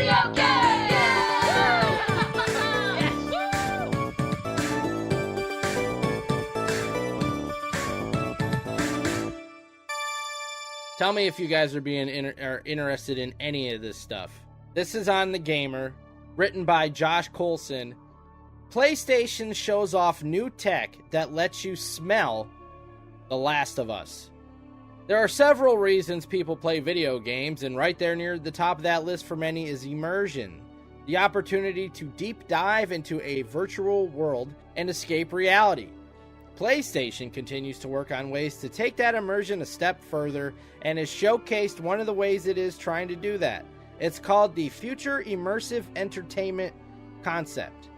video game! Tell me if you guys are being interested in any of this stuff. This is on The Gamer, written by Josh Coulson. PlayStation shows off new tech that lets you smell The Last of Us. There are several reasons people play video games, and right there near the top of that list for many is immersion. The opportunity to deep dive into a virtual world and escape reality. PlayStation continues to work on ways to take that immersion a step further and has showcased one of the ways it is trying to do that. It's called the Future Immersive Entertainment Concept.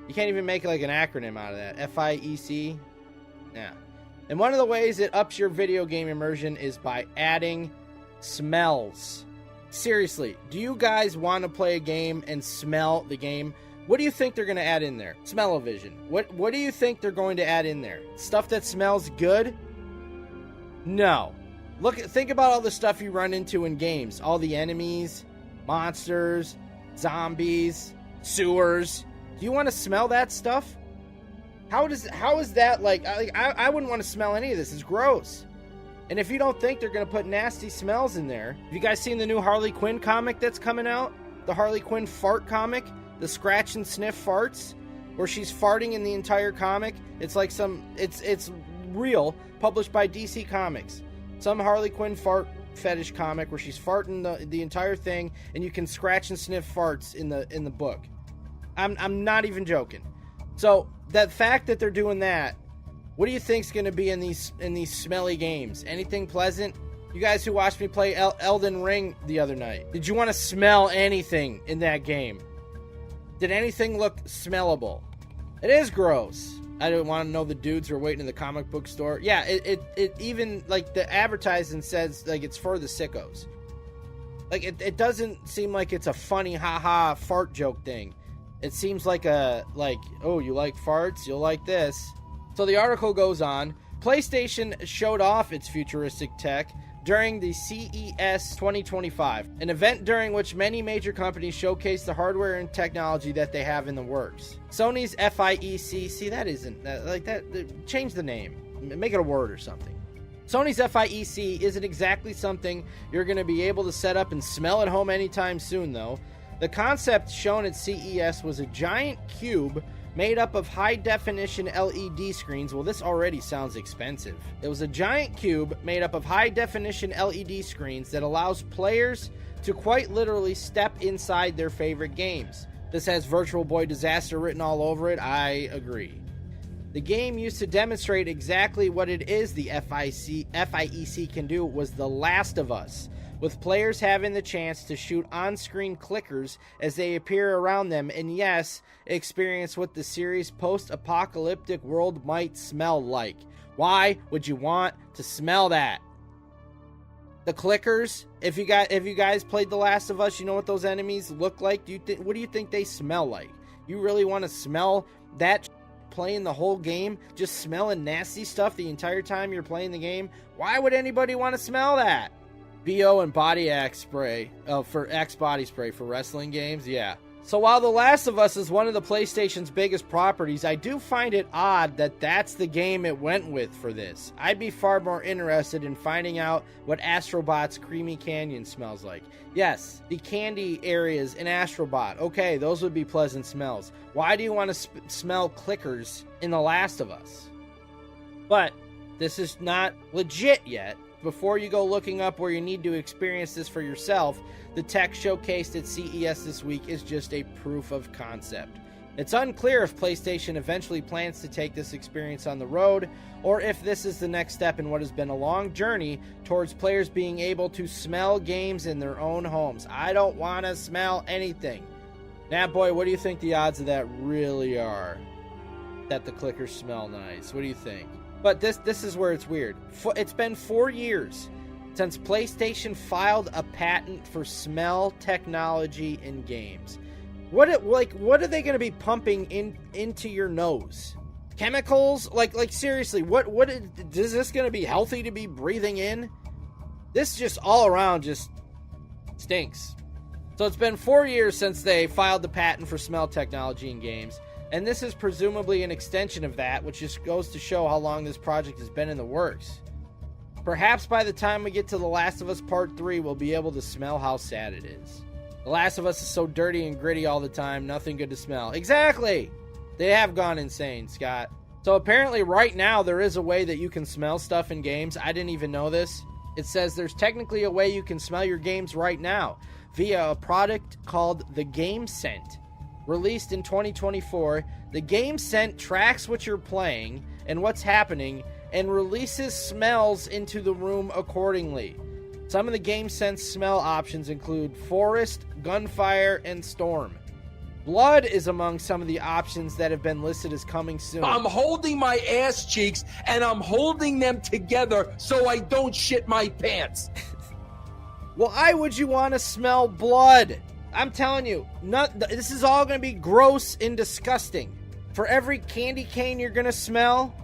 You can't even make like an acronym out of that. FIEC? Yeah. And one of the ways it ups your video game immersion is by adding smells. Seriously, do you guys want to play a game and smell the game? What do you think they're going to add in there? Smell-o-vision. What do you think they're going to add in there? Stuff that smells good? No. Think about all the stuff you run into in games. All the enemies, monsters, zombies, sewers. Do you want to smell that stuff? How is that like I wouldn't want to smell any of this. It's gross. And if you don't think they're going to put nasty smells in there, have you guys seen the new Harley Quinn comic that's coming out? The Harley Quinn fart comic? The scratch and sniff farts, where she's farting in the entire comic. It's like it's real, published by DC Comics. Some Harley Quinn fart fetish comic where she's farting the entire thing, and you can scratch and sniff farts in the book. I'm not even joking. So that fact that they're doing that, what do you think's going to be in these smelly games? Anything pleasant? You guys who watched me play Elden Ring the other night, did you want to smell anything in that game? Did anything look smellable? It is gross. I don't want to know the dudes who are waiting in the comic book store. Yeah, it even, like, the advertising says, like, it's for the sickos. Like, it doesn't seem like it's a funny, haha, fart joke thing. It seems like oh, you like farts? You'll like this. So the article goes on. PlayStation showed off its futuristic tech during the CES 2025, an event during which many major companies showcase the hardware and technology that they have in the works. Sony's FIEC, see, that isn't like that. Change the name, make it a word or something. Sony's FIEC isn't exactly something you're going to be able to set up and smell at home anytime soon, though. The concept shown at CES was a giant cube made up of high-definition LED screens. Well, this already sounds expensive. It was a giant cube made up of high-definition LED screens that allows players to quite literally step inside their favorite games. This has Virtual Boy Disaster written all over it. I agree. The game used to demonstrate exactly what it is the FIEC can do was The Last of Us, with players having the chance to shoot on-screen clickers as they appear around them, and yes, experience what the series' post-apocalyptic world might smell like. Why would you want to smell that? The clickers, if you guys played The Last of Us, you know what those enemies look like? What do you think they smell like? You really want to smell that playing the whole game? Just smelling nasty stuff the entire time you're playing the game? Why would anybody want to smell that? BO and body Axe spray, for Axe body spray for wrestling games, yeah. So while The Last of Us is one of the PlayStation's biggest properties, I do find it odd that that's the game it went with for this. I'd be far more interested in finding out what Astrobot's Creamy Canyon smells like. Yes, the candy areas in Astrobot, okay, those would be pleasant smells. Why do you want to smell clickers in The Last of Us? But this is not legit yet. Before you go looking up where you need to experience this for yourself, the tech showcased at CES this week is just a proof of concept. It's unclear if PlayStation eventually plans to take this experience on the road, or if this is the next step in what has been a long journey towards players being able to smell games in their own homes. I don't want to smell anything. Now, boy, what do you think the odds of that really are? That the clickers smell nice. What do you think? But this is where it's weird. It's been 4 years since PlayStation filed a patent for smell technology in games. What are they going to be pumping into your nose? Chemicals? Like seriously, is this going to be healthy to be breathing in? This just all around just stinks. So it's been 4 years since they filed the patent for smell technology in games, and this is presumably an extension of that, which just goes to show how long this project has been in the works. Perhaps by the time we get to The Last of Us Part 3, we'll be able to smell how sad it is. The Last of Us is so dirty and gritty all the time, nothing good to smell. Exactly! They have gone insane, Scott. So apparently right now there is a way that you can smell stuff in games. I didn't even know this. It says there's technically a way you can smell your games right now via a product called the Game Scent. Released in 2024, the Game Scent tracks what you're playing and what's happening and releases smells into the room accordingly. Some of the Game Scent smell options include forest, gunfire, and storm. Blood is among some of the options that have been listed as coming soon. I'm holding my ass cheeks and I'm holding them together so I don't shit my pants. Why would you want to smell blood? I'm telling you, this is all going to be gross and disgusting. For every candy cane you're going to smell,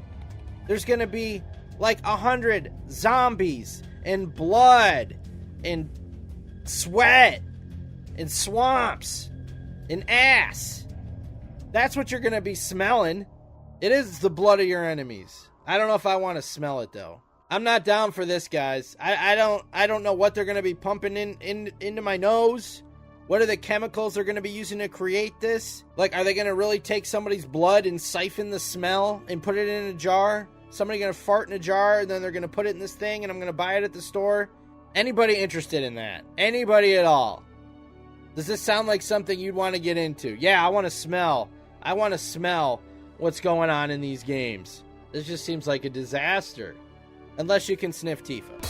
there's going to be like 100 zombies and blood and sweat and swamps and ass. That's what you're going to be smelling. It is the blood of your enemies. I don't know if I want to smell it, though. I'm not down for this, guys. I don't know what they're going to be pumping into my nose. What are the chemicals they're going to be using to create this? Like, are they going to really take somebody's blood and siphon the smell and put it in a jar? Somebody going to fart in a jar and then they're going to put it in this thing and I'm going to buy it at the store? Anybody interested in that? Anybody at all? Does this sound like something you'd want to get into? Yeah, I want to smell what's going on in these games. This just seems like a disaster. Unless you can sniff Tifa.